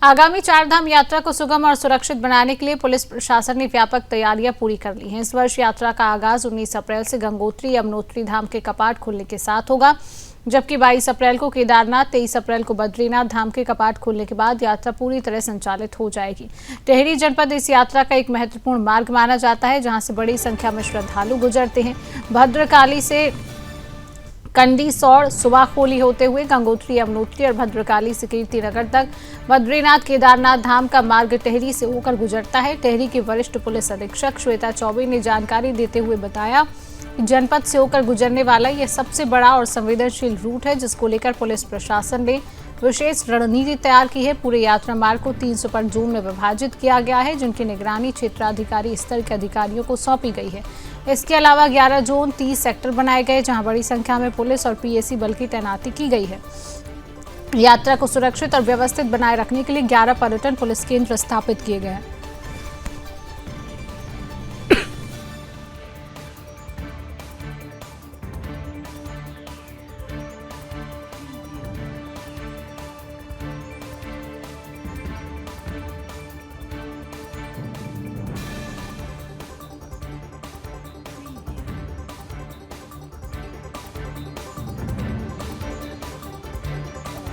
आगामी चारधाम यात्रा को सुगम और सुरक्षित बनाने के लिए पुलिस प्रशासन ने व्यापक तैयारियां पूरी कर ली हैं। इस वर्ष यात्रा का आगाज 19 अप्रैल से गंगोत्री यमुनोत्री धाम के कपाट खुलने के साथ होगा, जबकि 22 अप्रैल को केदारनाथ, 23 अप्रैल को बद्रीनाथ धाम के कपाट खुलने के बाद यात्रा पूरी तरह संचालित हो जाएगी। टेहरी जनपद इस यात्रा का एक महत्वपूर्ण मार्ग माना जाता है, जहां से बड़ी संख्या में श्रद्धालु गुजरते हैं। भद्रकाली से कंडी, सौड़, सुबाखोली होते हुए गंगोत्री, यमुनोत्री और भद्रकाली से कीर्तिनगर तक बद्रीनाथ केदारनाथ धाम का मार्ग टेहरी से होकर गुजरता है। टेहरी की वरिष्ठ पुलिस अधीक्षक श्वेता चौबे ने जानकारी देते हुए बताया कि जनपद से होकर गुजरने वाला यह सबसे बड़ा और संवेदनशील रूट है, जिसको लेकर पुलिस प्रशासन ने विशेष रणनीति तैयार की है। पूरे यात्रा मार्ग को 3 सुपर जोन में विभाजित किया गया है, जिनकी निगरानी क्षेत्राधिकारी स्तर के अधिकारियों को सौंपी गई है। इसके अलावा 11 जोन, 30 सेक्टर बनाए गए, जहां बड़ी संख्या में पुलिस और पीएसी बल की तैनाती की गई है। यात्रा को सुरक्षित और व्यवस्थित बनाए रखने के लिए 11 पर्यटन पुलिस केंद्र स्थापित किए गए हैं।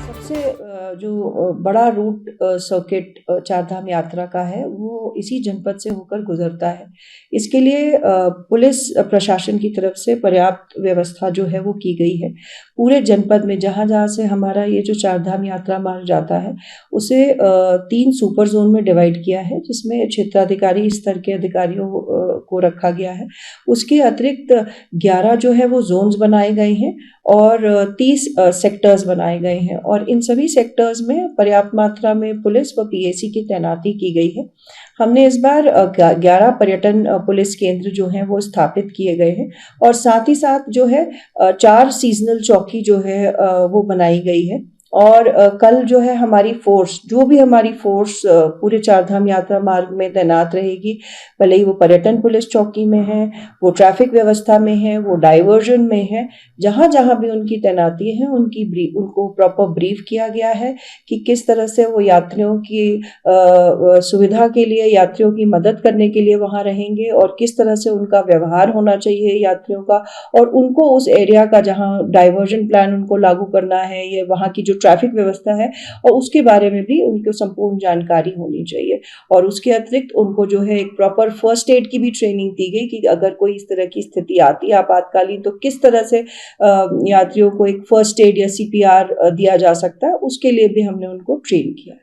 सबसे जो बड़ा रूट सर्किट चारधाम यात्रा का है वो इसी जनपद से होकर गुजरता है। इसके लिए पुलिस प्रशासन की तरफ से पर्याप्त व्यवस्था जो है वो की गई है। पूरे जनपद में जहाँ जहाँ से हमारा ये जो चारधाम यात्रा मार्ग जाता है उसे 3 सुपर जोन में डिवाइड किया है, जिसमें क्षेत्राधिकारी स्तर के अधिकारियों को रखा गया है। उसके अतिरिक्त 11 जो है वो जोन्स बनाए गए हैं और 30 सेक्टर्स बनाए गए हैं और इन सभी सेक्टर्स में पर्याप्त मात्रा में पुलिस व पीएसी की तैनाती की गई है। हमने इस बार 11 पर्यटन पुलिस केंद्र जो हैं वो स्थापित किए गए हैं और साथ ही साथ जो है 4 सीजनल चौकी जो है वो बनाई गई है। और कल जो है हमारी फोर्स, जो भी हमारी फोर्स पूरे चारधाम यात्रा मार्ग में तैनात रहेगी, भले ही वो पर्यटन पुलिस चौकी में है, वो ट्रैफिक व्यवस्था में है, वो डाइवर्जन में है, जहाँ जहाँ भी उनकी तैनाती है उनको प्रॉपर ब्रीफ किया गया है कि किस तरह से वो यात्रियों की सुविधा के लिए, यात्रियों की मदद करने के लिए वहाँ रहेंगे और किस तरह से उनका व्यवहार होना चाहिए यात्रियों का, और उनको उस एरिया का जहाँ डाइवर्जन प्लान उनको लागू करना है, ये वहाँ की जो ट्रैफिक व्यवस्था है और उसके बारे में भी उनको संपूर्ण जानकारी होनी चाहिए। और उसके अतिरिक्त उनको जो है एक प्रॉपर फर्स्ट एड की भी ट्रेनिंग दी गई कि अगर कोई इस तरह की स्थिति आती है आपातकालीन, तो किस तरह से यात्रियों को एक फर्स्ट एड या सीपीआर दिया जा सकता है, उसके लिए भी हमने उनको ट्रेन किया।